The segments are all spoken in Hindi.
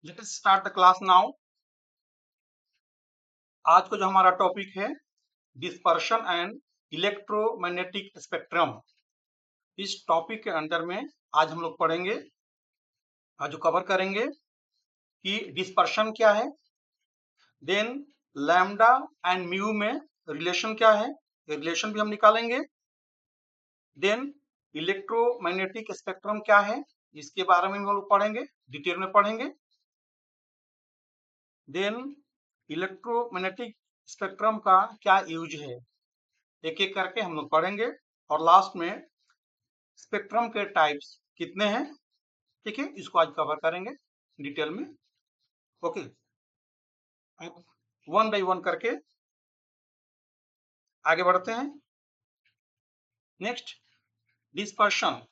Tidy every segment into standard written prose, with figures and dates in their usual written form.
Let us start the class now. आज को जो हमारा टॉपिक है डिस्पर्शन एंड इलेक्ट्रोमैग्नेटिक स्पेक्ट्रम। इस टॉपिक के अंदर में आज हम लोग पढ़ेंगे, आज जो कवर करेंगे कि डिस्पर्शन क्या है, देन लैम्डा एंड म्यू में रिलेशन क्या है, रिलेशन भी हम निकालेंगे। देन इलेक्ट्रोमैग्नेटिक स्पेक्ट्रम क्या है, इसके बारे में हम लोग पढ़ेंगे, डिटेल में पढ़ेंगे। देन इलेक्ट्रोमैग्नेटिक स्पेक्ट्रम का क्या यूज है, एक एक करके हम लोग पढ़ेंगे। और लास्ट में स्पेक्ट्रम के टाइप्स कितने हैं, ठीक है, इसको आज कवर करेंगे डिटेल में। ओके, अब वन बाय वन करके आगे बढ़ते हैं। Next, dispersion.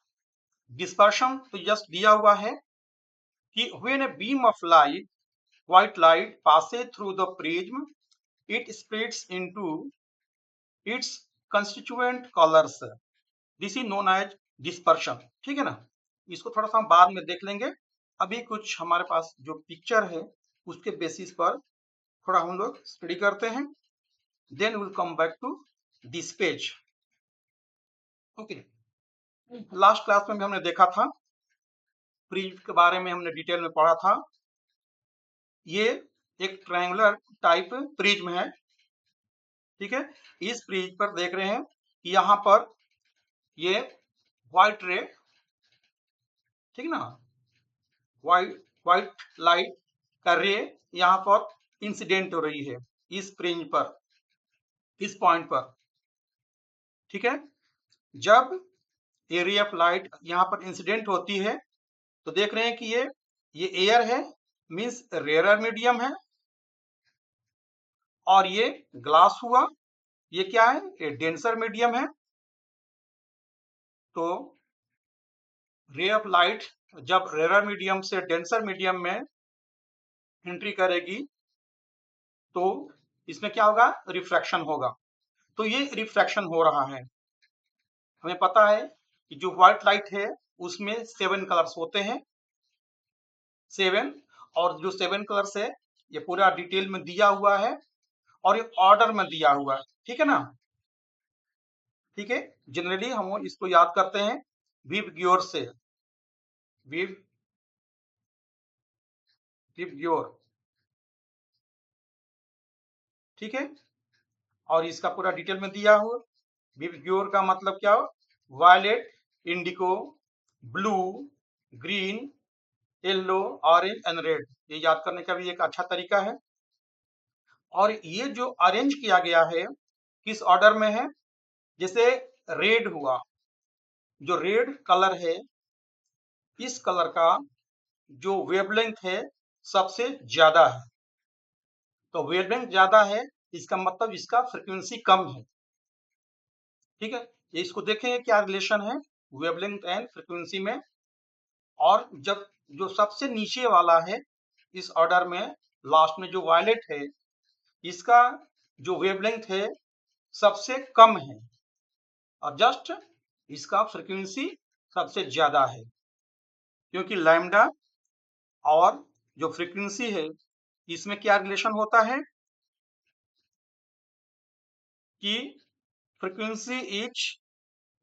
डिस्पर्शन तो जस्ट दिया हुआ है कि when a beam of light, white light passes through the prism, it spreads into its constituent colors, this is known as dispersion. ठीक है ना, इसको थोड़ा सा हम बाद में देख लेंगे। अभी कुछ हमारे पास जो पिक्चर है उसके बेसिस पर थोड़ा हम लोग स्टडी करते हैं, then will come back to this page. Okay, last class में भी हमने देखा था, प्रिज्म के बारे में हमने डिटेल में पढ़ा था। ये एक ट्रायंगुलर टाइप प्रिज्म है, ठीक है। इस प्रिज्म पर देख रहे हैं कि यहाँ पर ये व्हाइट रे, ठीक ना, व्हाइट लाइट का रे यहाँ पर इंसिडेंट हो रही है इस प्रिज्म पर, इस पॉइंट पर, ठीक है। जब ये रे ऑफ लाइट यहाँ पर इंसिडेंट होती है तो देख रहे हैं कि ये एयर है, मींस रेयर मीडियम है, और ये ग्लास हुआ, ये क्या है, ये डेंसर मीडियम है। तो रे ऑफ लाइट जब रेयर मीडियम से डेंसर मीडियम में एंट्री करेगी तो इसमें क्या होगा, रिफ्रैक्शन होगा। तो ये रिफ्रैक्शन हो रहा है। हमें पता है कि जो व्हाइट लाइट है उसमें 7 कलर्स होते हैं, 7, और जो 7 कलर्स है ये पूरा डिटेल में दिया हुआ है और ये ऑर्डर में दिया हुआ है, ठीक है ना। ठीक है, जनरली हम इसको याद करते हैं विव ग्योर से, विव ग्योर, ठीक है। और इसका पूरा डिटेल में दिया हुआ, विव ग्योर का मतलब क्या हो, violet, indigo, blue, green, yellow, orange and red. ये याद करने का भी एक अच्छा तरीका है। और ये जो अरेंज किया गया है किस ऑर्डर में है, जैसे रेड हुआ, जो रेड कलर है इस कलर का जो वेवलेंथ है सबसे ज्यादा है। तो वेवलेंथ ज्यादा है इसका मतलब इसका फ्रीक्वेंसी कम है, ठीक है। ये इसको देखेंगे क्या रिलेशन है वेवलेंथ एंड फ्रीक्वेंसी में। और जब जो सबसे नीचे वाला है इस ऑर्डर में, लास्ट में जो वायलेट है, इसका जो वेवलेंथ है सबसे कम है और जस्ट इसका फ्रीक्वेंसी सबसे ज्यादा है, क्योंकि लैम्डा और जो फ्रीक्वेंसी है इसमें क्या रिलेशन होता है कि फ्रीक्वेंसी इज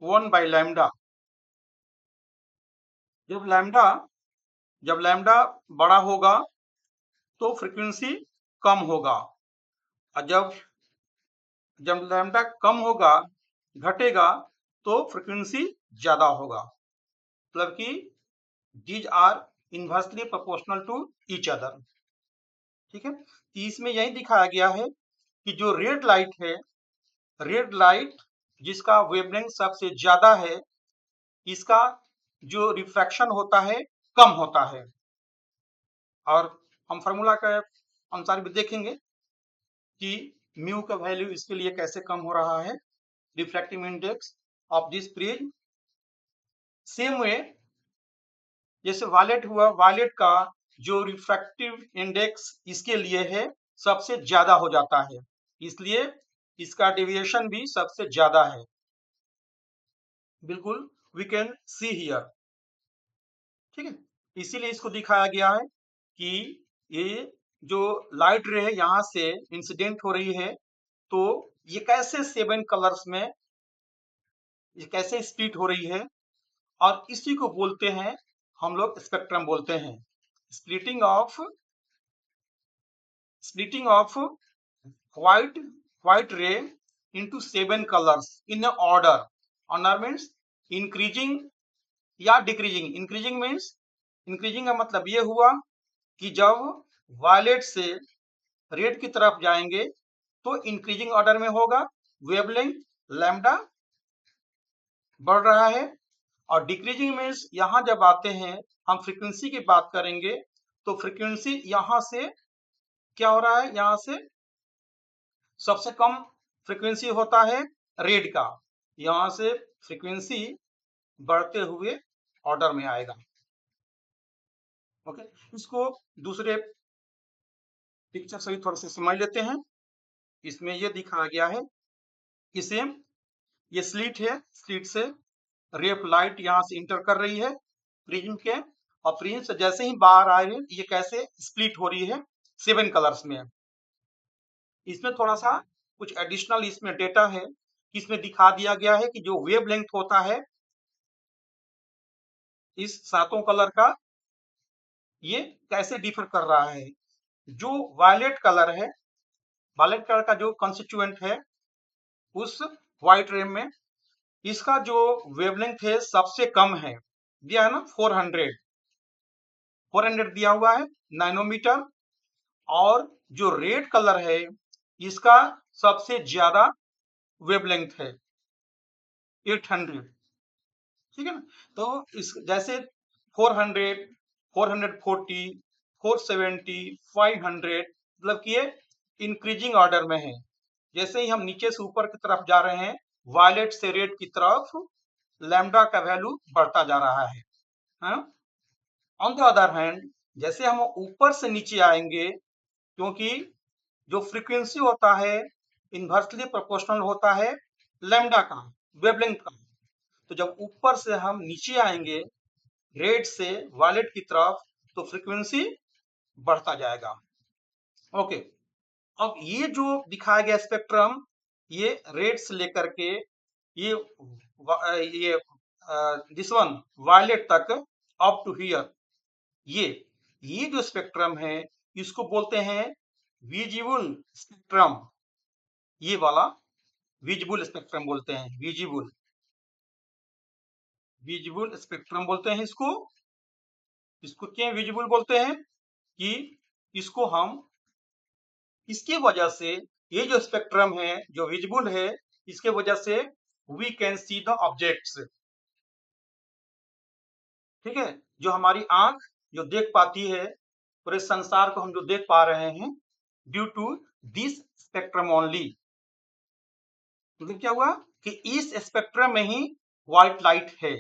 1 बाय लैम्डा। जब लैम्डा बड़ा होगा तो फ्रीक्वेंसी कम होगा, और जब लैम्डा कम होगा, घटेगा, तो फ्रीक्वेंसी ज्यादा होगा। मतलब कि these are inversely proportional to each other, ठीक है। इसमें यही दिखाया गया है कि जो रेड लाइट है, रेड लाइट जिसका वेवलेंथ सबसे ज्यादा है, इसका जो रिफ्रैक्शन होता है कम होता है। और हम फार्मूला के अनुसार भी देखेंगे कि म्यू का वैल्यू इसके लिए कैसे कम हो रहा है, refractive index of this prism. Same way जैसे वायलेट हुआ, वायलेट का जो रिफ्रैक्टिव इंडेक्स इसके लिए है सबसे ज्यादा हो जाता है, इसलिए इसका डेविएशन भी सबसे ज्यादा है, बिल्कुल वी कैन सी हियर, ठीक है। इसीलिए इसको दिखाया गया है कि ये जो लाइट रे है यहाँ से इंसिडेंट हो रही है, तो ये कैसे 7 कलर्स में ये कैसे स्प्लिट हो रही है, और इसी को बोलते हैं हम लोग स्पेक्ट्रम बोलते हैं। Splitting of white ray into 7 colors in an order. Order means increasing या डिक्रीजिंग। इंक्रीजिंग मीन्स, इंक्रीजिंग का मतलब ये हुआ कि जब वायलेट से रेड की तरफ जाएंगे तो इंक्रीजिंग ऑर्डर में होगा, वेवलेंथ लैम्डा बढ़ रहा है। और डिक्रीजिंग मीन्स यहाँ जब आते हैं हम फ्रीक्वेंसी की बात करेंगे, तो फ्रीक्वेंसी यहाँ से क्या हो रहा है, यहाँ से सबसे कम फ्रीक्वेंसी होता है रेड का, यहाँ से फ्रीक्वेंसी बढ़ते हुए ऑर्डर में आएगा। ओके, इसको दूसरे पिक्चर से भी थोड़ा सा समझ लेते हैं। इसमें ये दिखाया गया है कि सेम ये स्लिट है, स्लिट से रे ऑफ लाइट यहाँ से इंटर कर रही है प्रिज्म के, और प्रिज्म से जैसे ही बाहर आ रही है ये कैसे स्प्लिट हो रही है 7 कलर्स में। इसमें थोड़ा सा कुछ एडिशनल इसमें डेटा है, इसमें दिखा दिया गया है कि जो वेवलेंथ होता है इस सातों कलर का, ये कैसे डिफर कर रहा है। जो वायलेट कलर है, वायलेट कलर का जो कंस्टिट्यूएंट है उस व्हाइट रे में, इसका जो वेवलेंथ है सबसे कम है, दिया है ना 400 दिया हुआ है नैनोमीटर। और जो रेड कलर है इसका सबसे ज्यादा वेवलेंथ है 800, ठीक है ना। तो इस जैसे 400, 440, 470, 500, मतलब कि ये इंक्रीजिंग ऑर्डर में है। जैसे ही हम नीचे से ऊपर की तरफ जा रहे हैं, वायलेट से रेड की तरफ लैम्डा का वैल्यू बढ़ता जा रहा है। ऑन द अदर हैंड, जैसे हम ऊपर से नीचे आएंगे, क्योंकि जो फ्रीक्वेंसी होता है इन्वर्सली प्रोपोर्शनल होता है लैम्डा का, वेवलेंथ का। तो जब ऊपर से हम नीचे आएंगे रेड से वायलेट की तरफ, तो फ्रीक्वेंसी बढ़ता जाएगा। ओके, अब ये जो दिखाया गया स्पेक्ट्रम, ये रेड से लेकर के ये ये दिस वन वायलेट तक अप टू हियर, ये जो स्पेक्ट्रम है इसको बोलते हैं विजिबल स्पेक्ट्रम। ये वाला विजिबल स्पेक्ट्रम बोलते हैं, विजिबल स्पेक्ट्रम बोलते हैं इसको। इसको क्यों विजिबल बोलते हैं कि इसको हम, इसकी वजह से ये जो स्पेक्ट्रम है जो विजिबल है, इसके वजह से we can see the objects, ठीक है। जो हमारी आंख जो देख पाती है, पूरे संसार को हम जो देख पा रहे हैं, due to this spectrum only. मतलब क्या हुआ कि इस स्पेक्ट्रम में ही व्हाइट लाइट है,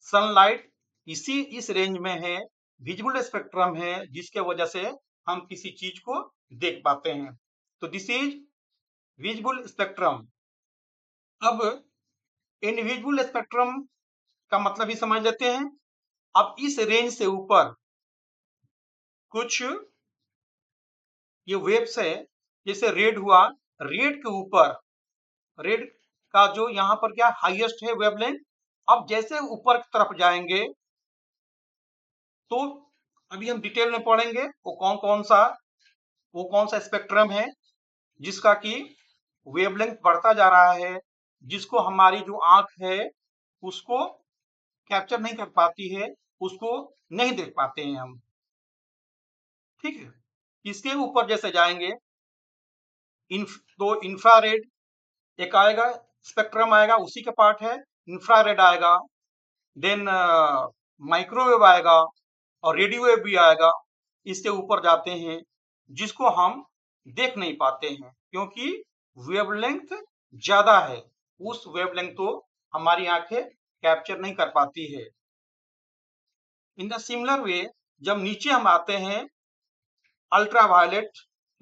सनलाइट इस रेंज में है, विजिबल स्पेक्ट्रम है, जिसके वजह से हम किसी चीज को देख पाते हैं। तो दिस इज विजिबल स्पेक्ट्रम। अब इनविजिबल स्पेक्ट्रम का मतलब ही समझ लेते हैं। अब इस रेंज से ऊपर कुछ ये वेव्स है, जैसे रेड हुआ, रेड के ऊपर, रेड का जो यहाँ पर क्या हाईएस्ट है वेवलेंथ। अब जैसे ऊपर की तरफ जाएंगे तो अभी हम डिटेल में पढ़ेंगे वो कौन सा स्पेक्ट्रम है जिसका कि वेवलेंथ बढ़ता जा रहा है, जिसको हमारी जो आंख है उसको कैप्चर नहीं कर पाती है, उसको नहीं देख पाते हैं हम, ठीक है। इसके ऊपर जैसे जाएंगे तो इंफ्रारेड एक आएगा, स्पेक्ट्रम आएगा, उसी का पार्ट है। इंफ्रारेड आएगा, देन माइक्रोवेव आएगा, और रेडियो वेव भी आएगा। इसके ऊपर जाते हैं जिसको हम देख नहीं पाते हैं, क्योंकि वेवलेंथ ज्यादा है, उस वेवलेंथ को हमारी आंखें कैप्चर नहीं कर पाती है। इन द सिमिलर वे, जब नीचे हम आते हैं अल्ट्रा वायलेट,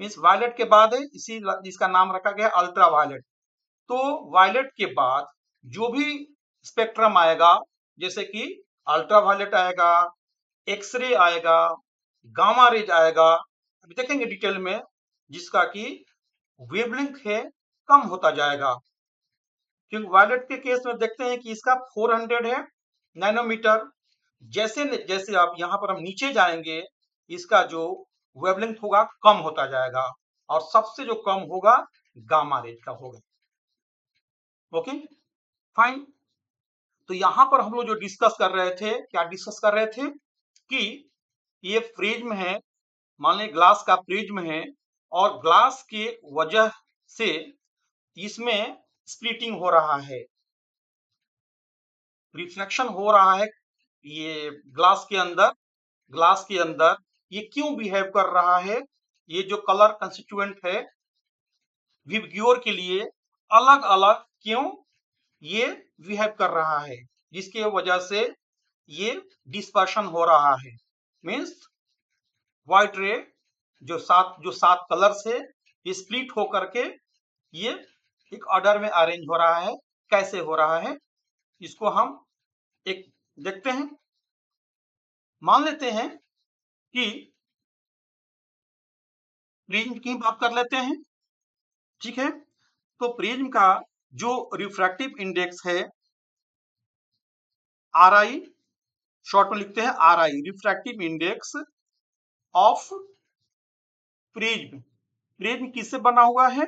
मीन्स वायलेट के बाद है इसी जिसका नाम रखा गया अल्ट्रा वायलेट। तो वायलेट के बाद जो भी स्पेक्ट्रम आएगा, जैसे कि अल्ट्रा वायलेट आएगा, एक्सरे आएगा, गामा रेज आएगा, अभी देखेंगे डिटेल में, जिसका कि वेवलेंथ है कम होता जाएगा। क्योंकि वायलेट के केस में देखते हैं कि इसका 400 है नैनोमीटर। जैसे जैसे आप यहाँ पर हम नीचे जाएंगे, इसका जो वेवलेंथ होगा कम होता जाएगा, और सबसे जो कम होगा गामा रेज का होगा। Okay fine. तो यहाँ पर हम लोग जो डिस्कस कर रहे थे, क्या डिस्कस कर रहे थे कि ये प्रिज्म है, मान लीजिए ग्लास का प्रिज्म है, और ग्लास के वजह से इसमें स्प्लिटिंग हो रहा है, रिफ्लेक्शन हो रहा है। ये ग्लास के अंदर ये क्यों बिहेव कर रहा है, ये जो कलर कंस्टिट्यूएंट है विबग्योर के लिए अलग अलग क्यों ये बिहेव कर रहा है, जिसके वजह से ये डिस्पर्शन हो रहा है। मीन्स व्हाइट रे जो सात कलर्स है, ये स्प्लिट हो करके ये एक ऑर्डर में अरेंज हो रहा है। कैसे हो रहा है इसको हम एक देखते हैं। मान लेते हैं कि प्रिज्म की बात कर लेते हैं, ठीक है। तो प्रिज्म का जो रिफ्रैक्टिव इंडेक्स है RI, शॉर्ट में लिखते हैं RI, refractive index of prism. Prism किससे बना हुआ है?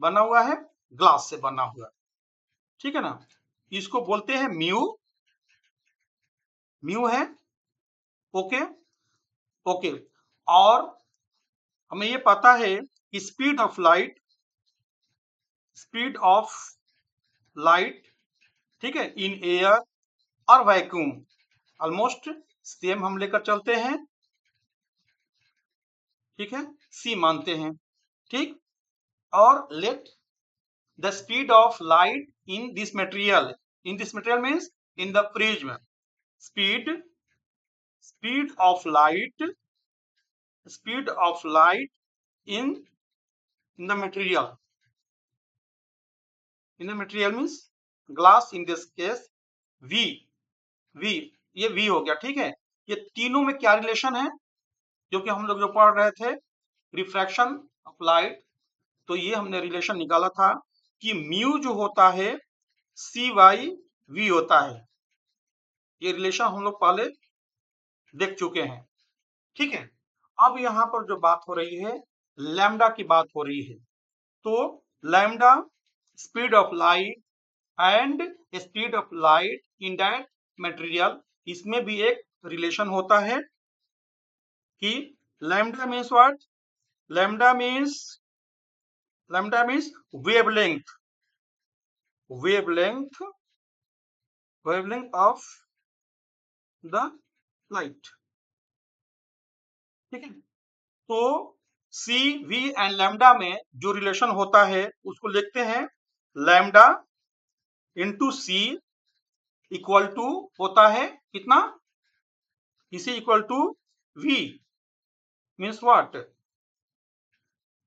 बना हुआ है ग्लास से बना हुआ, ठीक है ना। इसको बोलते हैं म्यू, म्यू है। Okay okay. और हमें ये पता है कि स्पीड ऑफ लाइट, ठीक है, इन एयर और वैक्यूम ऑलमोस्ट सेम हम लेकर चलते हैं, ठीक है, सी मानते हैं, ठीक। और let the speed of light in this material means in the prism, speed of light in the material means glass, in this case v ये v हो गया, ठीक है। ये तीनों में क्या रिलेशन है, जो कि हम लोग जो पढ़ रहे थे रिफ्रैक्शन ऑफ लाइट, तो ये हमने रिलेशन निकाला था कि म्यू जो होता है C/V होता है। ये रिलेशन हम लोग पहले देख चुके हैं, ठीक है। अब यहाँ पर जो बात हो रही है लैम्डा की बात हो रही है। तो lambda speed of light and speed of light in that material, इसमें भी एक रिलेशन होता है कि lambda means what, lambda means wavelength of the light, ठीक है। तो सी, वी एंड लैम्डा में जो रिलेशन होता है उसको लिखते हैं lambda into C equal to होता है कितना, इसी equal to V, means what,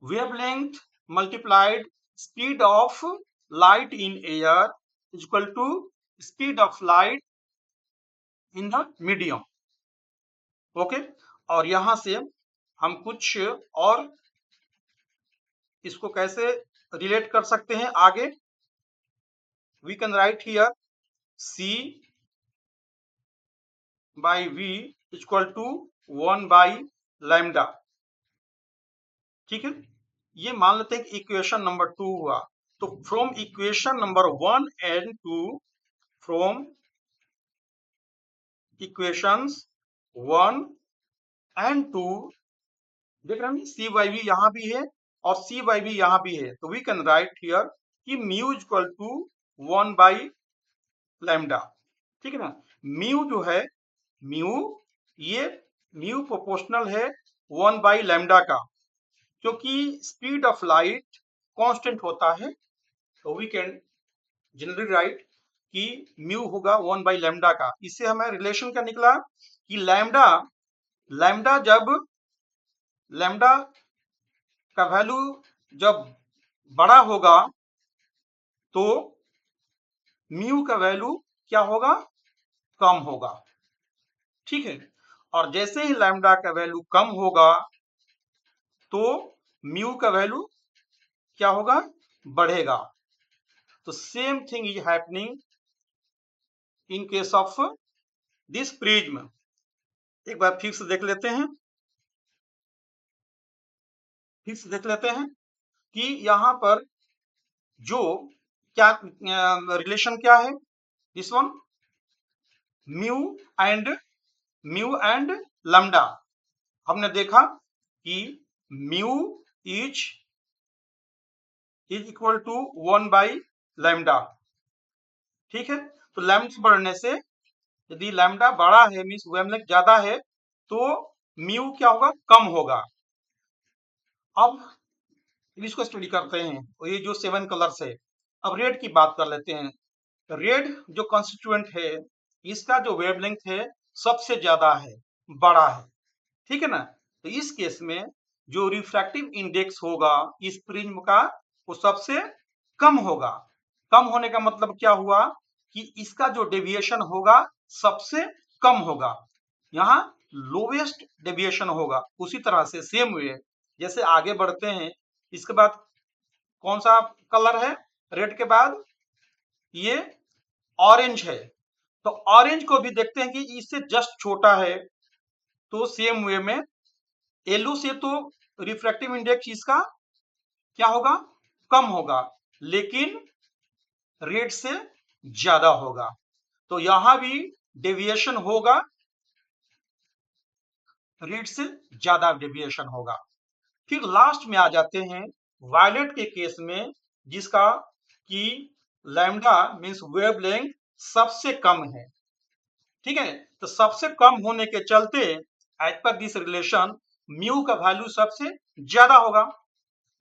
wavelength multiplied speed of light in air is equal to speed of light in the medium. Okay. और यहां से हम कुछ और इसको कैसे रिलेट कर सकते हैं आगे, we can write here C by V equal to 1 by lambda, ठीक है। ये मान लेते हैं कि इक्वेशन नंबर 2 हुआ। तो from equation number 1 and 2, from equations 1 and 2, देख रहे हैं C by V यहाँ भी है और C by V यहाँ भी है, तो वी कैन राइट हियर कि mu equal to 1 by lambda, ठीक है ना। म्यू जो है ये म्यू प्रोपोर्शनल है 1 by लैम्डा का, क्योंकि स्पीड ऑफ लाइट कांस्टेंट होता है, तो वी कैन जनरली राइट कि म्यू होगा 1 by लैम्डा का। इससे हमें रिलेशन क्या निकला कि लैम्डा का वैल्यू जब बड़ा होगा तो म्यू का वैल्यू क्या होगा, कम होगा, ठीक है। और जैसे ही लैम्डा का वैल्यू कम होगा तो म्यू का वैल्यू क्या होगा, बढ़ेगा। तो same thing is happening in case of this prism. एक बार फिर से देख लेते हैं, कि यहाँ पर जो क्या रिलेशन क्या है, this one mu and lambda. हमने देखा कि म्यू इज इक्वल टू 1/λ। ठीक है, तो लैम्डा बढ़ने से, यदि लैम्डा बड़ा है मीन्स वेवलेंथ ज्यादा है, तो म्यू क्या होगा, कम होगा। अब इसको स्टडी करते हैं, और ये जो 7 कलर्स है। अब रेड की बात कर लेते हैं। रेड जो कॉन्स्टिट्यूएंट है, इसका जो वेवलेंथ है सबसे ज्यादा है, बड़ा है। ठीक है ना, तो इस केस में जो रिफ्रैक्टिव इंडेक्स होगा इस प्रिज्म का, वो सबसे कम होगा। कम होने का मतलब क्या हुआ कि इसका जो डेविएशन होगा सबसे कम होगा, यहाँ लोवेस्ट डेविएशन होगा। उसी तरह से सेम वे जैसे आगे बढ़ते हैं, इसके बाद कौन सा कलर है रेड के बाद, ये ऑरेंज है। तो ऑरेंज को भी देखते हैं कि इससे जस्ट छोटा है, तो सेम वे में येलो से तो रिफ्रैक्टिव इंडेक्स इसका क्या होगा, कम होगा, लेकिन रेड से ज्यादा होगा। तो यहां भी डेविएशन होगा, रेड से ज्यादा डेविएशन होगा। फिर लास्ट में आ जाते हैं वायलेट के केस में, जिसका कि लैम्डा मींस वेवलेंथ सबसे कम है। ठीक है, तो सबसे कम होने के चलते एज पर दिस रिलेशन म्यू का वैल्यू सबसे ज्यादा होगा।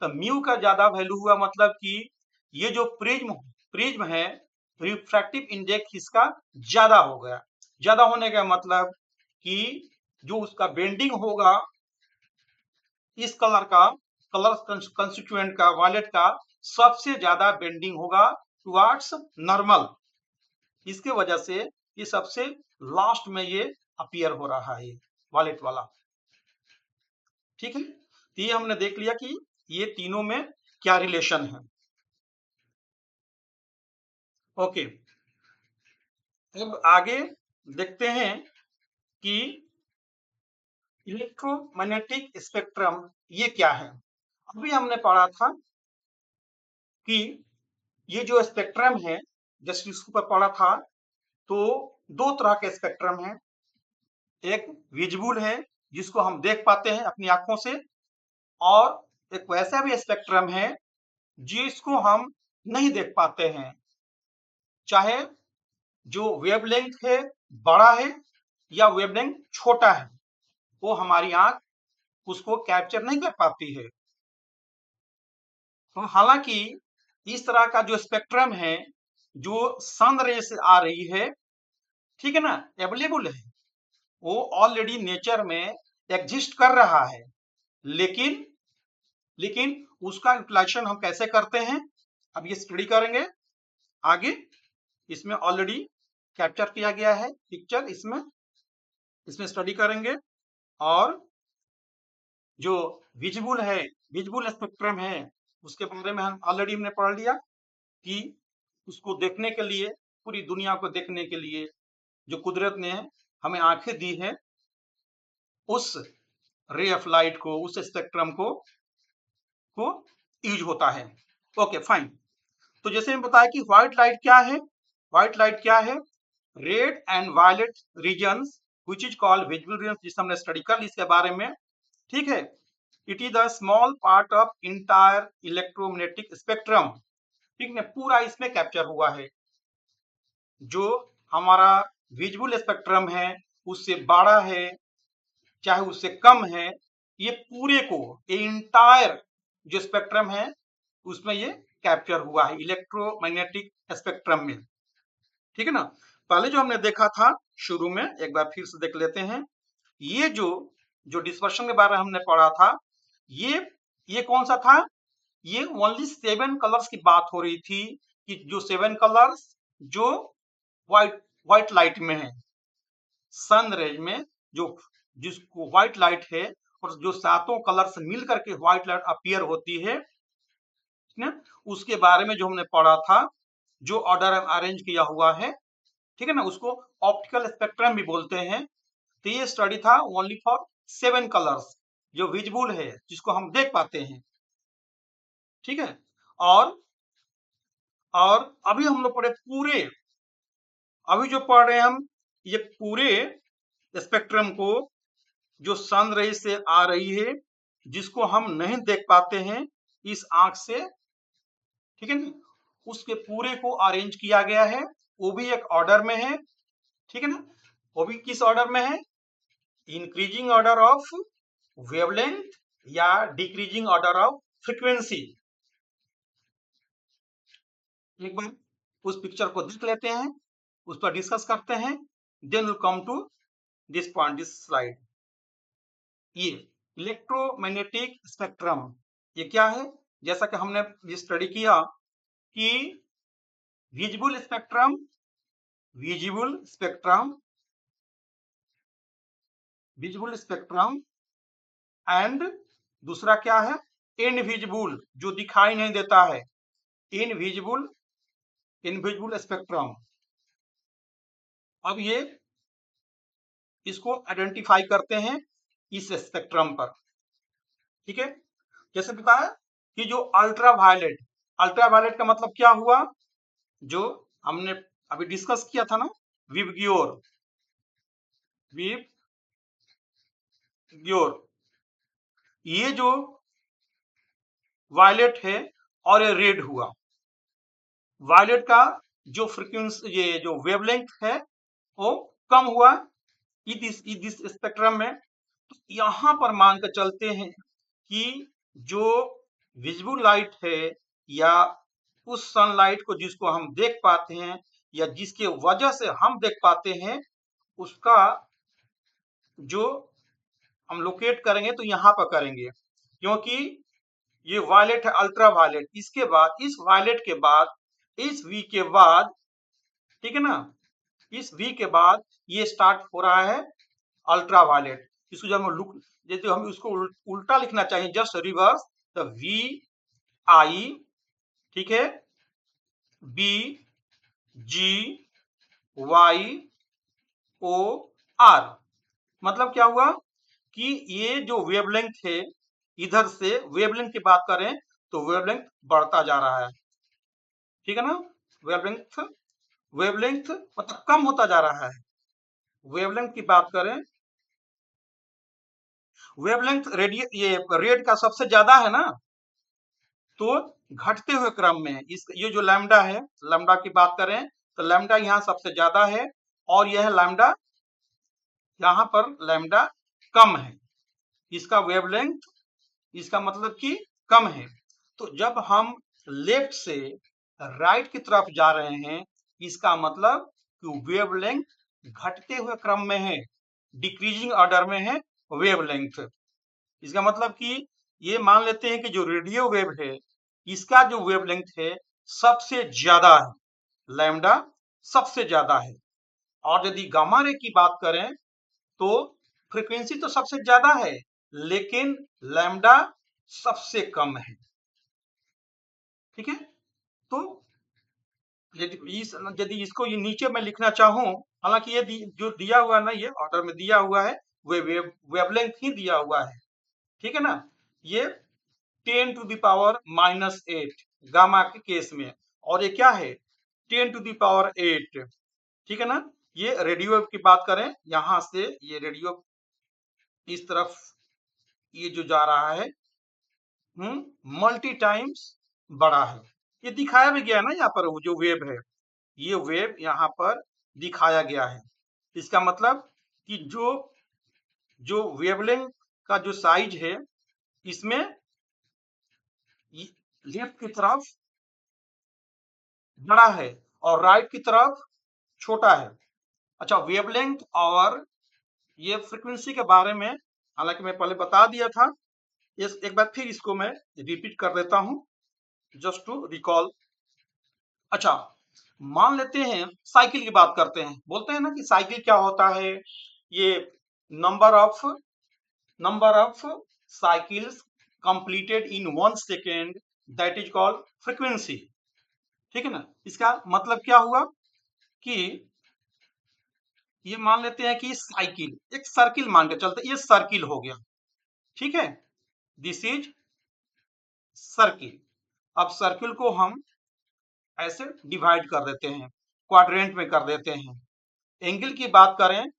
तो म्यू का ज्यादा वैल्यू हुआ मतलब कि ये जो प्रिज्म है, रिफ्रैक्टिव इंडेक्स इसका ज्यादा हो गया। ज्यादा होने का मतलब कि जो उसका बेंडिंग होगा इस कलर कंस्टिट्यूएंट का, वायलेट का, सबसे ज्यादा बेंडिंग होगा टुवर्ड्स नॉर्मल। इसके वजह से ये सबसे लास्ट में ये अपीयर हो रहा है, वायलेट वाला। ठीक है, तो ये हमने देख लिया कि ये तीनों में क्या रिलेशन है। ओके, अब आगे देखते हैं कि इलेक्ट्रोमैग्नेटिक स्पेक्ट्रम ये क्या है। अभी हमने पढ़ा था कि ये जो स्पेक्ट्रम है, जैसे इसके ऊपर पढ़ा था, तो दो तरह के स्पेक्ट्रम है। एक विजिबल है जिसको हम देख पाते हैं अपनी आंखों से, और एक वैसा भी स्पेक्ट्रम है जिसको हम नहीं देख पाते हैं। चाहे जो वेवलेंथ है बड़ा है या वेवलेंथ छोटा है, वो हमारी आंख उसको कैप्चर नहीं कर पाती है। तो हालांकि इस तरह का जो स्पेक्ट्रम है जो सन रे से आ रही है, ठीक है ना, अवेलेबल है, वो ऑलरेडी नेचर में एग्जिस्ट कर रहा है, लेकिन लेकिन उसका यूटिलाइजेशन हम कैसे करते हैं, अब ये स्टडी करेंगे आगे। इसमें ऑलरेडी कैप्चर किया गया है पिक्चर, इसमें स्टडी करेंगे। और जो विजिबल स्पेक्ट्रम है, उसके बारे में हम ऑलरेडी हमने पढ़ लिया कि उसको देखने के लिए, पूरी दुनिया को देखने के लिए जो कुदरत ने हमें आंखें दी है, उस रे ऑफ लाइट को, उस स्पेक्ट्रम को यूज होता है। Okay fine. तो जैसे हम बताया कि व्हाइट लाइट क्या है, व्हाइट लाइट क्या है, red and violet regions which is called visible regions, जिसे हमने स्टडी कर ली इसके बारे में। ठीक है, it is the small part of entire electromagnetic spectrum. ठीक है, पूरा इसमें कैप्चर हुआ है। जो हमारा विजिबल स्पेक्ट्रम है उससे बड़ा है चाहे उससे कम है, ये पूरे को, ये इंटायर जो स्पेक्ट्रम है उसमें ये कैप्चर हुआ है इलेक्ट्रोमैग्नेटिक स्पेक्ट्रम में। ठीक है ना, पहले जो हमने देखा था शुरू में, एक बार फिर से देख लेते हैं। ये जो डिस्पर्शन के बारे में हमने पढ़ा था, ये कौन सा था, ये ओनली 7 कलर्स की बात हो रही थी, कि जो 7 कलर्स जो व्हाइट लाइट में है, सन रेज में जो जिसको व्हाइट लाइट है, और जो सातों कलर्स मिल करके व्हाइट लाइट अपीयर होती है ना, उसके बारे में जो हमने पढ़ा था, जो ऑर्डर अरेंज किया हुआ है, ठीक है ना, उसको ऑप्टिकल स्पेक्ट्रम भी बोलते हैं। तो ये स्टडी था ओनली फॉर 7 कलर्स जो विजिबल है, जिसको हम देख पाते हैं, ठीक है। और अभी हम लोग पढ़े पूरे, अभी जो पढ़ रहे हैं हम, ये पूरे स्पेक्ट्रम को जो सन रेज से आ रही है, जिसको हम नहीं देख पाते हैं इस आंख से, ठीक है ना, उसके पूरे को अरेंज किया गया है, वो भी एक ऑर्डर में है, ठीक है ना। वो भी किस ऑर्डर में है? इंक्रीजिंग ऑर्डर ऑफ वेवलेंथ या डिक्रीजिंग ऑर्डर ऑफ फ्रीक्वेंसी। एक बार उस पिक्चर को देख लेते हैं, उस पर डिस्कस करते हैं, then will come to this point, this slide. ये इलेक्ट्रोमैग्नेटिक स्पेक्ट्रम, ये क्या है? जैसा कि हमने ये स्टडी किया कि visible spectrum, visible spectrum, visible spectrum and दूसरा क्या है? इनविजिबल, जो दिखाई नहीं देता है, इनविजिबल, इनविजिबल स्पेक्ट्रम। अब ये इसको आइडेंटिफाई करते हैं इस स्पेक्ट्रम पर, ठीक है। जैसे बताया कि जो अल्ट्रावायलेट, अल्ट्रावायलेट का मतलब क्या हुआ? जो हमने अभी डिस्कस किया था ना, विबग्योर, विबग्योर, ये जो वायलेट है और ये रेड हुआ, वायलेट का जो फ्रीक्वेंसी, ये जो वेवलेंथ है वो कम हुआ इस स्पेक्ट्रम में। तो यहां पर मान कर चलते हैं कि जो विजिबल लाइट है, या उस सनलाइट को जिसको हम देख पाते हैं, या जिसके वजह से हम देख पाते हैं, उसका जो हम लोकेट करेंगे तो यहाँ पर करेंगे, क्योंकि ये वायलेट है, अल्ट्रा वायलेट। इसके बाद, इस वायलेट के बाद, इस वी के बाद, ठीक है ना, इस वी के बाद ये स्टार्ट हो रहा है अल्ट्रा वायलेट। इसको जब हम लुक, जैसे हम इसको उल्टा लिखना चाहिए, जस्ट रिवर्स, तो वी आई, ठीक है, बी जी वाई ओ आर। मतलब क्या हुआ कि ये जो वेवलेंथ है, इधर से वेवलेंथ की बात करें तो वेवलेंथ बढ़ता जा रहा है, ठीक है ना। वेवलेंथ, वेवलेंथ मतलब कम होता जा रहा है। वेवलेंथ की बात करें, वेवलेंथ ये रेड का सबसे ज्यादा है ना, तो घटते हुए क्रम में इस, ये जो लैम्डा है, लैम्डा की बात करें तो लैम्डा यहाँ सबसे ज्यादा है, और यह लैम्डा, यहाँ पर लैम्डा कम है, इसका वेवलेंथ, इसका मतलब कि कम है। तो जब हम लेफ्ट से राइट की तरफ जा रहे हैं, इसका मतलब कि वेवलेंथ घटते हुए क्रम में है, डिक्रीजिंग ऑर्डर में है वेवलेंथ। इसका मतलब कि ये मान लेते हैं कि जो रेडियो वेव है, इसका जो वेवलेंथ है सबसे ज्यादा है, लैम्डा सबसे ज्यादा है। और यदि गामा रे की बात करें तो फ्रीक्वेंसी तो सबसे ज्यादा है, लेकिन लैम्डा सबसे कम है, ठीक है। तो यदि इसको ये नीचे मैं लिखना चाहूं, हालांकि ये जो दिया हुआ है ना, ये ऑर्डर में दिया हुआ है, वे वेवलेंथ ही दिया हुआ है, ठीक है ना। ये 10 टू द पावर -8 गामा के केस में, और ये क्या है? 10 टू द पावर 8, ठीक है ना। ये रेडियो की बात करें, यहां से ये रेडियो इस तरफ ये जो जा रहा है, मल्टी टाइम्स बड़ा है। ये दिखाया भी गया ना यहाँ पर, वो जो वेव है, ये वेव यहाँ पर दिखाया गया है। इसका मतलब कि जो जो वेवलेंथ का जो साइज है, इसमें लेफ्ट की तरफ बड़ा है और राइट की तरफ छोटा है। अच्छा, वेवलेंथ और ये फ्रीक्वेंसी के बारे में हालांकि मैं पहले बता दिया था, एक बार फिर इसको मैं रिपीट कर देता हूं, जस्ट टू रिकॉल। अच्छा, मान लेते हैं साइकिल की बात करते हैं, बोलते हैं ना कि साइकिल क्या होता है, ये number of cycles completed in 1 second, that is called frequency। ठीक है ना। इसका मतलब क्या हुआ कि ये मान लेते हैं कि साइकिल, एक सर्किल मान के चलते, ये सर्किल हो गया, ठीक है, दिस इज सर्किल। अब सर्किल को हम ऐसे डिवाइड कर देते हैं, क्वाड्रेंट में कर देते हैं। एंगल की बात करें,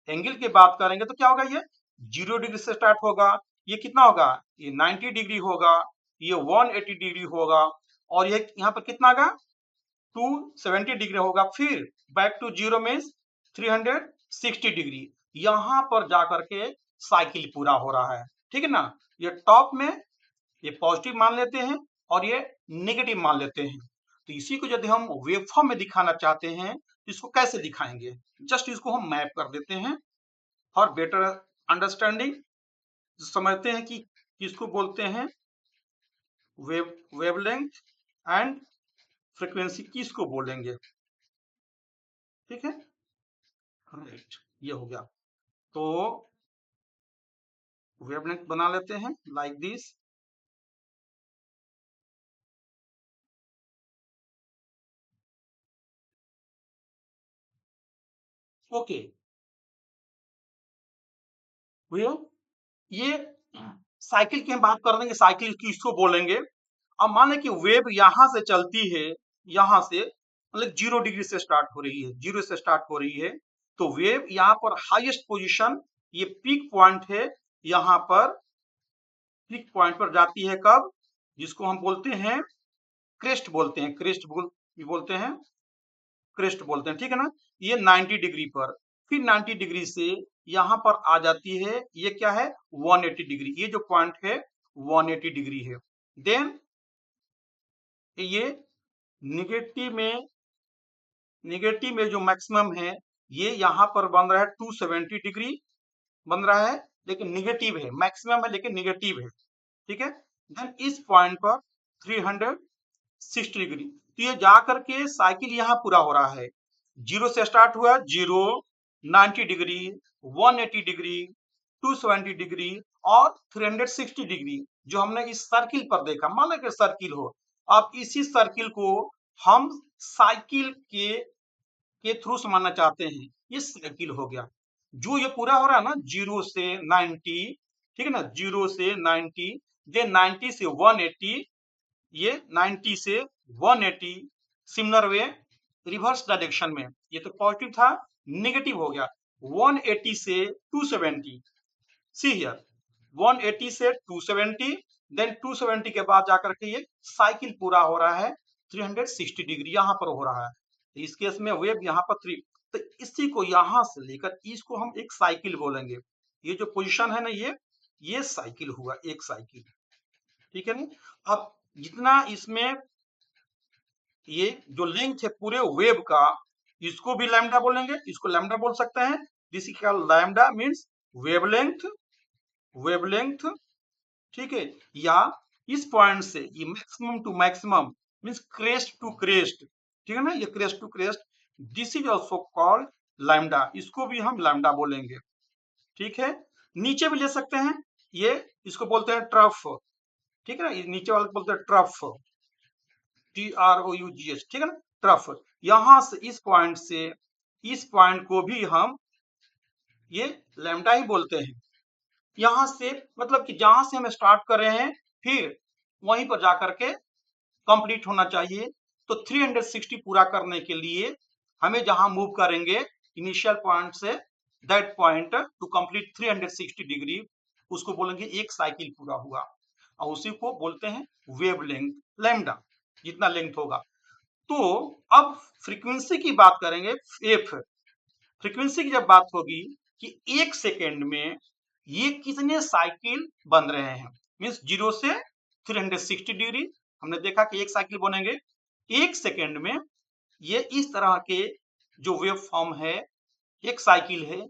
एंगल की बात करेंगे तो क्या होगा, ये 0 डिग्री से स्टार्ट होगा, ये कितना होगा, ये 90 डिग्री होगा, ये 180 डिग्री होगा, और ये यहाँ पर कितना होगा, 270 डिग्री होगा, फिर बैक टू 0 मीन्स 360 डिग्री। यहाँ पर जाकर के साइकिल पूरा हो रहा है, ठीक है ना। ये टॉप में ये पॉजिटिव मान लेते हैं और ये नेगेटिव मान लेते हैं। तो इसी को यदि हम वेवफॉर्म में दिखाना चाहते हैं तो इसको कैसे दिखाएंगे, जस्ट इसको हम मैप कर देते हैं फॉर बेटर अंडरस्टैंडिंग। समझते हैं कि किसको बोलते हैं वेवलेंथ एंड फ्रीक्वेंसी, किसको बोलेंगे, ठीक है, राइट, ये हो गया। तो वेवलेंथ बना लेते हैं लाइक दिस। ओके, ये साइकिल की हम बात कर देंगे, साइकिल किसको बोलेंगे। अब मान लें कि वेव यहां से चलती है, यहां से मतलब 0 डिग्री से स्टार्ट हो रही है, 0 से स्टार्ट हो रही है, तो वेव यहाँ पर हाईएस्ट पोजीशन, ये पीक पॉइंट है, यहाँ पर पीक पॉइंट पर जाती है कब, जिसको हम बोलते हैं क्रेस्ट बोलते हैं, बोलते हैं, क्रेस्ट बोलते हैं, ठीक है ना। ये 90 डिग्री पर, फिर 90 डिग्री से यहाँ पर आ जाती है, ये क्या है 180 डिग्री, ये जो पॉइंट है 180 डिग्री है। देन ये निगेटिव में जो मैक्सिमम है, ये यहाँ पर बन रहा है 270 डिग्री बन रहा है, लेकिन निगेटिव है, मैक्सिमम है लेकिन निगेटिव है, ठीक है। देन इस पॉइंट पर 360 डिग्री, तो ये जाकर के साइकिल यहाँ पूरा हो रहा है, 0 से स्टार्ट हुआ, 0, 90 डिग्री, 180 डिग्री, 270 डिग्री और 360 डिग्री, जो हमने इस सर्किल पर देखा। मान लो कि सर्किल हो, अब इसी सर्किल को हम साइकिल के थ्रू समझना चाहते हैं, ये साइकिल हो गया। जो ये पूरा हो रहा है ना 0 से 90, ठीक है ना, 0 से 90, देन 90 से 180, ये 90 से 180, सिमिलर वे रिवर्स डायरेक्शन में, ये तो पॉजिटिव था, नेगेटिव हो गया, 180 से 270, सी हियर 180 से 270, देन 270 के बाद जाकर के ये साइकिल पूरा हो रहा है 360 डिग्री यहाँ पर हो रहा है। तो इस केस में वेव यहाँ पर 3, तो इसी को यहाँ से लेकर इसको हम एक साइकिल बोलेंगे। ये जो पोजीशन है ना, ये साइकिल हुआ, एक साइकिल, ठीक है ना। अब जितना इसमें ये जो लेंथ है पूरे वेव का, इसको भी लैम्डा बोलेंगे, इसको लैम्डा बोल सकते हैं, this is called lambda means wavelength, ठीक है। या इस पॉइंट से ये maximum to maximum means crest to crest, ठीक है ना, ये crest to crest, this is also called lambda, इसको भी हम लैम्डा बोलेंगे, ठीक है। नीचे भी ले सकते हैं, ये इसको बोलते हैं ट्रफ, ठीक है ना, नीचे वाले को बोलते हैं ट्रफ, TROUGH, ठीक है ना, ट्रफ। यहां से इस पॉइंट को भी हम ये लैम्डा ही बोलते हैं। यहां से मतलब कि जहां से हम स्टार्ट कर रहे हैं, फिर वहीं पर जाकर के कंप्लीट होना चाहिए। तो 360 पूरा करने के लिए हमें जहां मूव करेंगे इनिशियल पॉइंट से, that point two complete 360 degree, उसको बोलेंगे एक साइकिल पूरा हुआ, और उसी को बोलते हैं वेवलेंथ, लैम्डा, जितना लेंथ होगा। तो अब फ्रीक्वेंसी की बात करेंगे, एफ फ्रीक्वेंसी की जब बात होगी कि एक सेकेंड में ये कितने साइकिल बन रहे हैं, मीन्स 0 से 360 डिग्री, हमने देखा कि एक साइकिल बनेंगे एक सेकेंड में। ये इस तरह के जो वेव फॉर्म है, एक साइकिल है,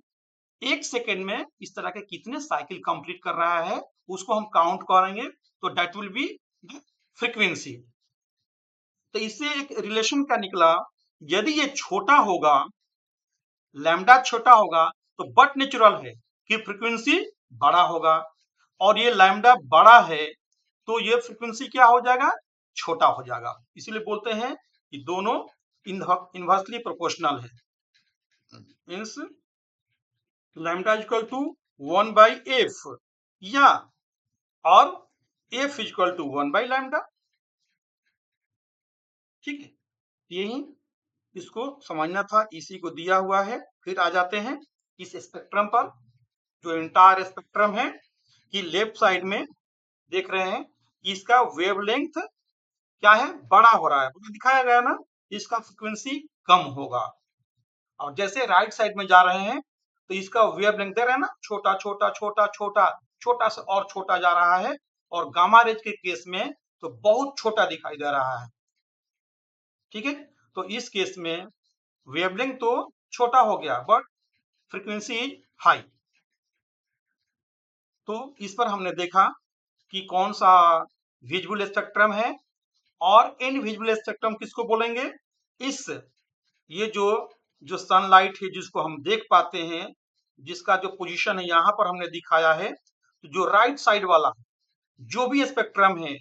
एक सेकेंड में इस तरह के कितने साइकिल कंप्लीट कर रहा है, उसको हम काउंट करेंगे, तो दैट विल बी फ्रीक्वेंसी। तो इससे एक रिलेशन क्या निकला, यदि ये छोटा होगा, लैम्डा छोटा होगा, तो बट नेचुरल है कि फ्रीक्वेंसी बड़ा होगा, और ये लैम्डा बड़ा है तो ये फ्रीक्वेंसी क्या हो जाएगा, छोटा हो जाएगा। इसीलिए बोलते हैं कि दोनों इनवर्सली प्रोपोर्शनल है। Means lambda equal to 1/f या और f इक्वल टू 1/लैम्डा। ठीक है, यही इसको समझना था, इसी को दिया हुआ है। फिर आ जाते हैं इस स्पेक्ट्रम पर, जो इंटायर स्पेक्ट्रम है कि लेफ्ट साइड में देख रहे हैं कि इसका वेवलेंथ क्या है, बड़ा हो रहा है, दिखाया गया ना, इसका फ्रीक्वेंसी कम होगा। और जैसे राइट साइड में जा रहे हैं तो इसका वेवलेंथ दे रहे हैं ना, छोटा छोटा छोटा छोटा छोटा सा और छोटा जा रहा है, और गामा रेज के केस में तो बहुत छोटा दिखाई दे रहा है। ठीक है, तो इस केस में वेवलेंथ तो छोटा हो गया बट फ्रीक्वेंसी हाई। तो इस पर हमने देखा कि कौन सा विजुअल स्पेक्ट्रम है, और इनविजिबल स्पेक्ट्रम किसको बोलेंगे, इस ये जो सनलाइट है जिसको हम देख पाते हैं, जिसका जो पोजीशन है यहाँ पर हमने दिखाया है, तो जो राइट साइड वाला जो भी स्पेक्ट्रम है,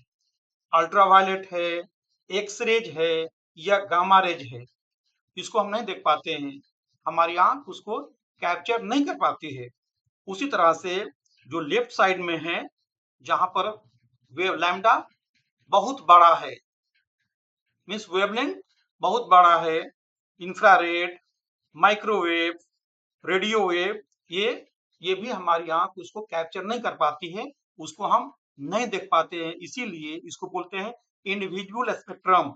अल्ट्रावायलेट है, एक्स रेज है या गामा रेज है, इसको हम नहीं देख पाते हैं, हमारी आंख उसको कैप्चर नहीं कर पाती है। उसी तरह से जो लेफ्ट साइड में है, जहां पर वेव लैम्डा बहुत बड़ा है, मीन्स वेवलेंथ बहुत बड़ा है, इंफ्रारेड, माइक्रोवेव, रेडियो वेव, ये भी हमारी आंख उसको कैप्चर नहीं कर पाती है, उसको हम नहीं देख पाते हैं, इसीलिए इसको बोलते हैं इनविजिबल स्पेक्ट्रम।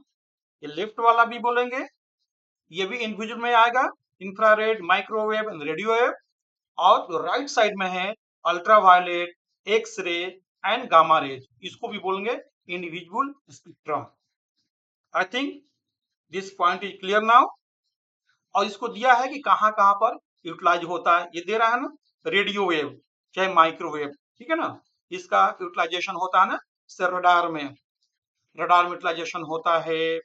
ये लेफ्ट वाला भी बोलेंगे, ये भी इनविजिबल में आएगा, infrared, microwave and radio wave. और जो राइट साइड में है ultraviolet, X ray and gamma raise, इसको भी बोलेंगे invisible spectrum. I think this point is clear now. और इसको दिया है कि कहाँ कहाँ पर यूटिलाइज होता है, ये दे रहा है ना, रेडियो वेव चाहे माइक्रोवेव, ठीक है ना, इसका यूटिलाइजेशन होता है ना, रडार में यूटिलाइजेशन होता है,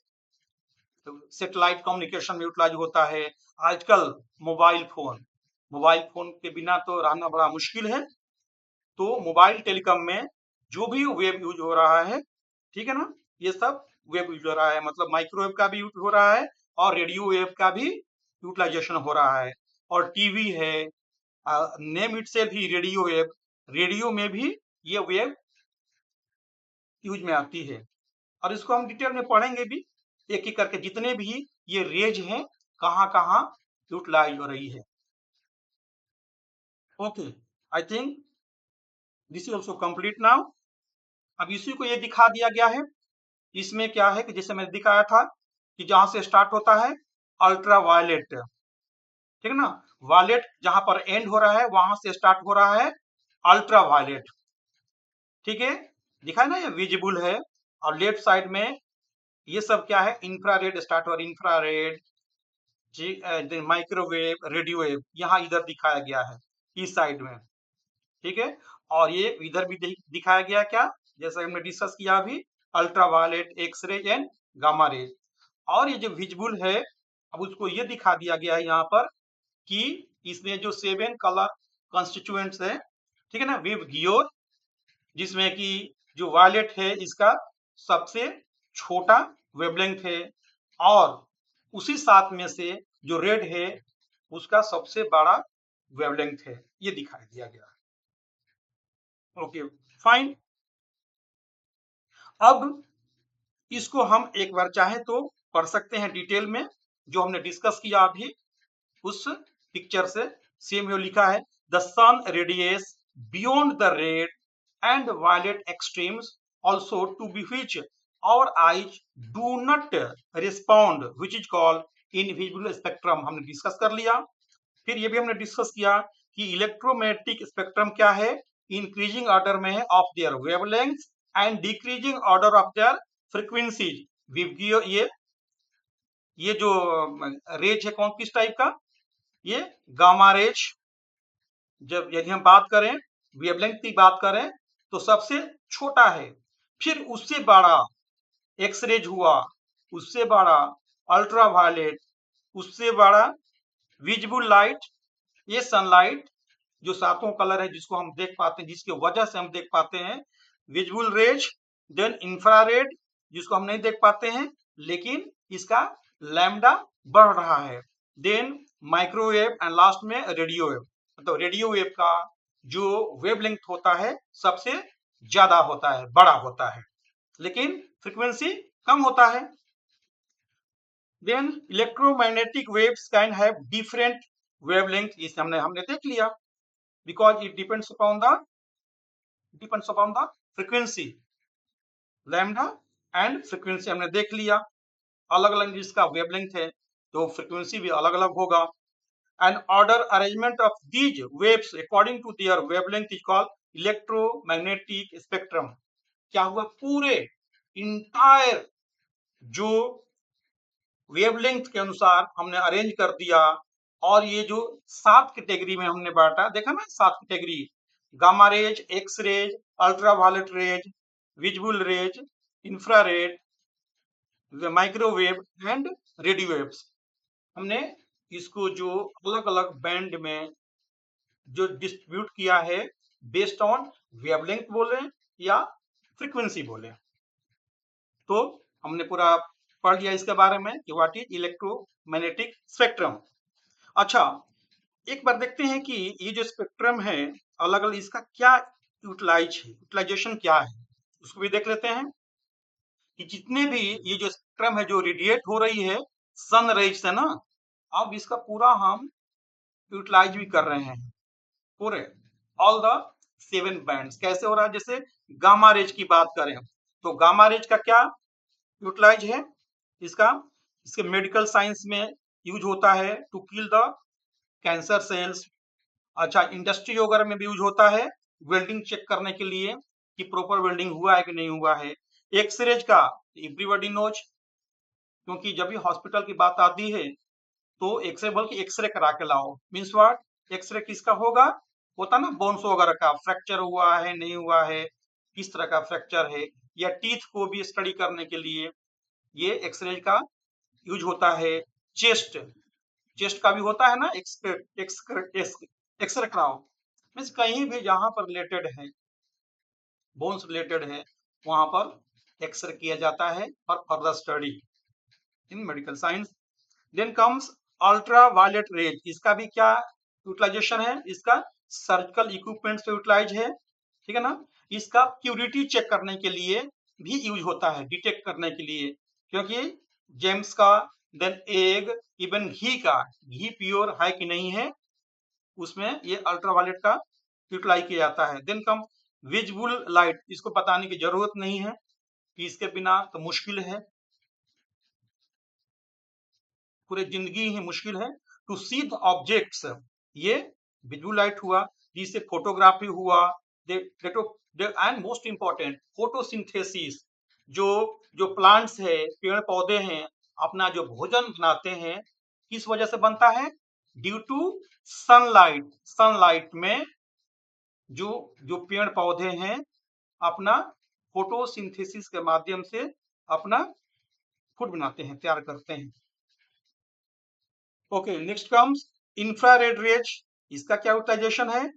सैटेलाइट कम्युनिकेशन में यूटिलाइज होता है, आजकल मोबाइल फोन के बिना तो रहना बड़ा मुश्किल है, तो मोबाइल टेलीकॉम में जो भी वेब यूज हो रहा है, ठीक है ना, ये सब वेब यूज हो रहा है, मतलब माइक्रोवेव का भी यूज हो रहा है और रेडियो वेव का भी यूटिलाइजेशन हो रहा है। और टीवी है, नेम इटसेल्फ ही रेडियो वेव, रेडियो में भी ये वेव यूज में आती है, और इसको हम डिटेल में पढ़ेंगे भी, एक एक करके जितने भी ये रेज हैं कहाँ कहाँ यूटिलाइज हो रही है। Okay, I think this is also complete now. अब इसी को ये दिखा दिया गया है, इसमें क्या है कि जैसे मैंने दिखाया था कि जहां से स्टार्ट होता है अल्ट्रा वायलेट, ठीक है ना, वायलेट जहां पर एंड हो रहा है वहां से स्टार्ट हो रहा है अल्ट्रा वायलेट। ठीक है, दिखा है ना, ये विजिबल है। और लेफ्ट साइड में ये सब क्या है, इंफ्रारेड स्टार्ट हो रहा है, इंफ्रारेड, माइक्रोवेव, रेडियो वेव, यहाँ इधर दिखाया गया है इस साइड में। ठीक है, और ये इधर भी दिखाया गया क्या, जैसा हमने डिस्कस किया अभी, ultraviolet, X ray and gamma rays. और ये जो विजिबल है, अब उसको ये दिखा दिया गया है यहाँ पर कि इसमें जो 7 कलर कॉन्स्टिट्यूएंट्स है, ठीक है ना, विव गियोर, जिसमें कि जो वायलेट है इसका सबसे छोटा वेवलेंथ है, और उसी साथ में से जो रेड है उसका सबसे बड़ा वेवलेंथ है, ये दिखाई दिया गया है। Okay fine. अब इसको हम एक बार चाहे तो पढ़ सकते हैं डिटेल में, जो हमने डिस्कस किया अभी उस पिक्चर से सेम, यो लिखा है, the sun radiates beyond the red and violet extremes also to be which our eyes do not respond, which is called invisible spectrum, हमने डिस्कस कर लिया। फिर ये भी हमने डिस्कस किया कि इलेक्ट्रोमैग्नेटिक स्पेक्ट्रम क्या है, इंक्रीजिंग ऑर्डर में है of their wavelength and decreasing order of their frequencies. ये जो रेज है कौन किस टाइप का, ये गामा रेज। जब यदि हम बात करें वेवलेंथ की बात करें तो सबसे छोटा है, फिर उससे बड़ा एक्स रेज हुआ, उससे बड़ा अल्ट्रावायलेट, उससे बड़ा विजिबल लाइट, ये सनलाइट, जो सातों कलर है जिसको हम देख पाते हैं, जिसकी वजह से हम देख पाते हैं, विजुअल रेज, देन इंफ्रारेड जिसको हम नहीं देख पाते हैं लेकिन इसका लैम्डा बढ़ रहा है, देन माइक्रोवेव एंड लास्ट में रेडियो वेव। मतलब रेडियो वेव का जो वेवलेंथ होता है सबसे ज्यादा होता है, बड़ा होता है, लेकिन फ्रीक्वेंसी कम होता है। Then electromagnetic waves can have different wavelength, इसे हमने देख लिया, because it depends upon the frequency, lambda and frequency हमने देख लिया, अलग अलग जिसका वेवलेंथ है तो फ्रीक्वेंसी भी अलग अलग होगा। And order arrangement of these waves according to their wavelength is called electromagnetic spectrum. क्या हुआ, पूरे इंटायर जो वेवलेंथ के अनुसार हमने अरेंज कर दिया, और ये जो 7 कैटेगरी में हमने बांटा, देखा ना 7 category, gamma rays, X rays, ultraviolet rays, visual rays, infrared, microwave and radio waves. हमने इसको जो अलग अलग बैंड में जो डिस्ट्रीब्यूट किया है बेस्ड ऑन वेवलेंथ बोले या फ्रीक्वेंसी बोले, तो हमने पूरा पढ़ लिया इसके बारे में कि व्हाट इज इलेक्ट्रोमैग्नेटिक स्पेक्ट्रम। अच्छा, एक बार देखते हैं कि ये जो स्पेक्ट्रम है अलग अलग, इसका क्या यूटिलाइजेशन क्या है, उसको भी देख लेते हैं कि जितने भी ये जो स्पेक्ट्रम है जो रेडिएट हो रही है सन रेज से ना, अब इसका पूरा हम यूटिलाइज भी कर रहे हैं पूरे ऑल द 7 बैंड्स। कैसे हो रहा है, जैसे गामा रेज की बात करें तो गामा रेज का क्या यूटिलाइज है, इसका इसके मेडिकल साइंस में यूज होता है to kill the cancer cells. अच्छा, इंडस्ट्री वगैरह में भी यूज होता है वेल्डिंग चेक करने के लिए कि प्रॉपर वेल्डिंग हुआ है कि नहीं हुआ है। एक्सरेज का एवरीबॉडी नोज, क्योंकि जब भी हॉस्पिटल की बात आती है तो एक्सरे बोल के एक्सरे करा के लाओ, मीन्स व्हाट, एक्सरे किसका होगा, होता ना बोन्स वगैरह का, फ्रैक्चर हुआ है नहीं हुआ है, किस तरह का फ्रैक्चर है, या टीथ को भी स्टडी करने के लिए ये एक्सरे का यूज होता है। चेस्ट चेस्ट का भी होता है ना एक्सरे कराओ, मीन्स कहीं भी जहां पर रिलेटेड है, बोन्स रिलेटेड है, वहां पर एक्सरे किया जाता है for further study in medical science. Then comes ultraviolet rays, इसका भी क्या यूटिलाइजेशन है, इसका सर्जिकल इक्विपमेंट से यूटिलाइज है, ठीक है ना। इसका प्यूरिटी चेक करने के लिए भी यूज होता है, डिटेक्ट करने के लिए, क्योंकि जेम्स का, देन एग, इवन घी प्योर है कि नहीं है, उसमें ये अल्ट्रावायलेट का यूटिलाइज किया जाता है। देन कम विजुअल लाइट, इसको बताने की जरूरत नहीं है कि इसके बिना तो मुश्किल है, पूरे जिंदगी ही मुश्किल है टू सी द ऑब्जेक्ट्स, ये विजुअल लाइट हुआ, जिससे फोटोग्राफी हुआ, एंड मोस्ट इंपॉर्टेंट फोटोसिंथेसिस, जो जो प्लांट्स है, पेड़ पौधे हैं, अपना जो भोजन बनाते हैं किस वजह से बनता है, ड्यू टू सनलाइट। सनलाइट में जो जो पेड़ पौधे हैं अपना फोटोसिंथेसिस के माध्यम से अपना फूड बनाते हैं, तैयार करते हैं। Okay, next comes infrared rays, इसका क्या यूटिलाइजेशन है,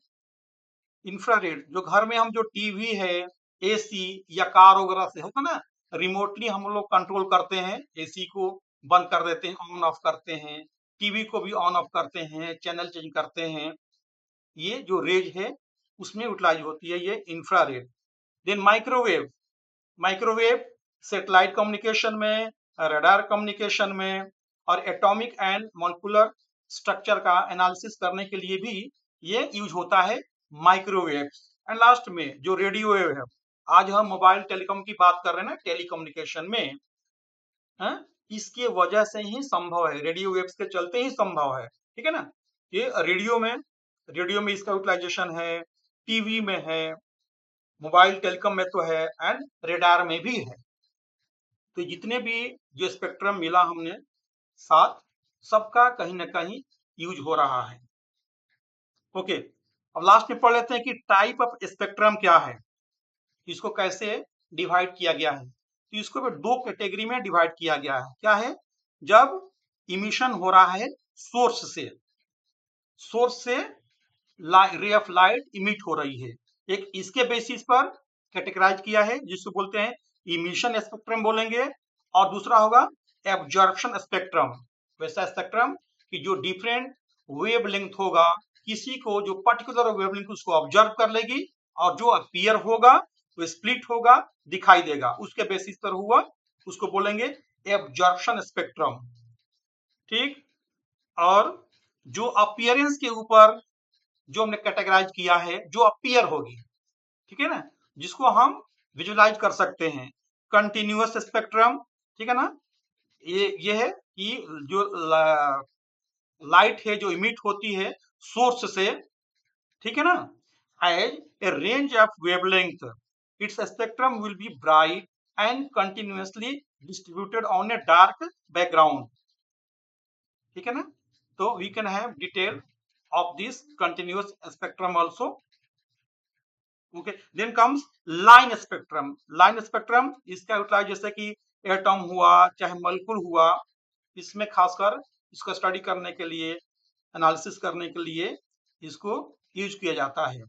इंफ्रारेड जो घर में हम जो टीवी है, एसी या कार वगैरह से होता ना, रिमोटली हम लोग कंट्रोल करते हैं, एसी को बंद कर देते हैं, ऑन ऑफ करते हैं, टीवी को भी ऑन ऑफ करते हैं, चैनल चेंज करते हैं, ये जो रेज है उसमें यूटिलाइज होती है ये infrared. Then microwave, microwave satellite communication में, रडार कम्युनिकेशन में, और एटॉमिक एंड मॉलिक्यूलर स्ट्रक्चर का एनालिसिस करने के लिए भी ये यूज होता है माइक्रोवेव। एंड लास्ट में जो रेडियो वेव है, आज हम मोबाइल टेलीकॉम की बात कर रहे हैं ना, टेलीकम्युनिकेशन में है, इसके वजह से ही संभव है, रेडियो वेव्स के चलते ही संभव है, ठीक है ना। ये रेडियो में इसका यूटिलाइजेशन है, टीवी में है, मोबाइल टेलीकॉम में तो है, एंड रेडार में भी है। तो जितने भी जो स्पेक्ट्रम मिला हमने साथ, सबका कहीं ना कहीं यूज हो रहा है। ओके, अब लास्ट में पढ़ लेते हैं कि टाइप ऑफ स्पेक्ट्रम क्या है, इसको कैसे डिवाइड किया गया है। तो इसको भी 2 कैटेगरी में डिवाइड किया गया है। क्या है, जब इमिशन हो रहा है सोर्स से रे ऑफ लाइट इमिट हो रही है। एक इसके बेसिस पर कैटेगराइज किया है जिसको बोलते हैं इमिशन स्पेक्ट्रम बोलेंगे, और दूसरा होगा एब्जॉर्प्शन स्पेक्ट्रम। वैसा स्पेक्ट्रम कि जो डिफरेंट वेवलेंथ होगा, किसी को जो पर्टिकुलर वेवलेंथ उसको ऑब्जर्व कर लेगी, और जो अपीयर होगा वो स्प्लिट होगा, दिखाई देगा, उसके बेसिस पर हुआ, उसको बोलेंगे एब्जॉर्प्शन स्पेक्ट्रम। ठीक, और जो अपीयरेंस के ऊपर जो हमने कैटेगराइज किया है, जो अपीयर होगी, ठीक है ना, जिसको हम विजुलाइज कर सकते हैं, कंटिन्यूअस स्पेक्ट्रम। ठीक है ना, ये है कि जो लाइट है जो इमिट होती है सोर्स से, ठीक है ना, as a range of wavelength, its spectrum will be bright and continuously distributed on a dark background. ठीक है ना, तो we can have detail of this continuous spectrum also. Okay, then comes line spectrum. line spectrum इसका यूटिलाइज जैसे कि एटम हुआ चाहे मॉलिक्यूल हुआ, इसमें खासकर इसको स्टडी करने के लिए, एनालिसिस करने के लिए इसको यूज किया जाता है।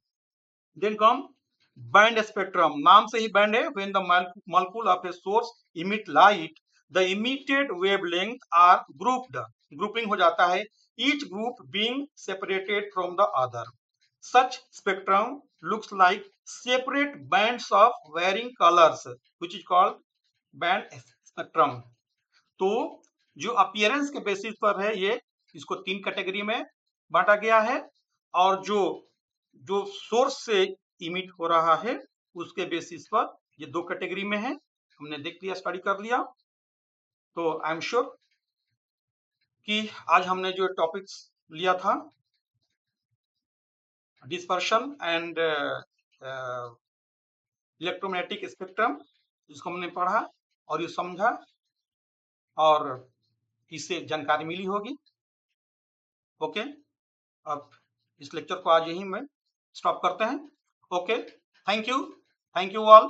then come band spectrum. नाम से ही बैंड है, when the molecule of a source emit light, the emitted wavelength are grouped, grouping हो जाता है, each group being separated from the other. Such spectrum looks like separate bands of varying colors, which is called band spectrum. तो जो अपीयरेंस के बेसिस पर है, ये इसको 3 कैटेगरी में बांटा गया है, और जो जो सोर्स से इमिट हो रहा है उसके बेसिस पर ये 2 कैटेगरी में है। हमने देख लिया, स्टडी कर लिया। तो आई एम श्योर कि आज हमने जो टॉपिक्स लिया था, डिस्पर्शन एंड इलेक्ट्रोमैग्नेटिक स्पेक्ट्रम, जिसको हमने पढ़ा और ये समझा, और इससे जानकारी मिली होगी। ओके, अब इस लेक्चर को आज यहीं में स्टॉप करते हैं। Okay, thank you all.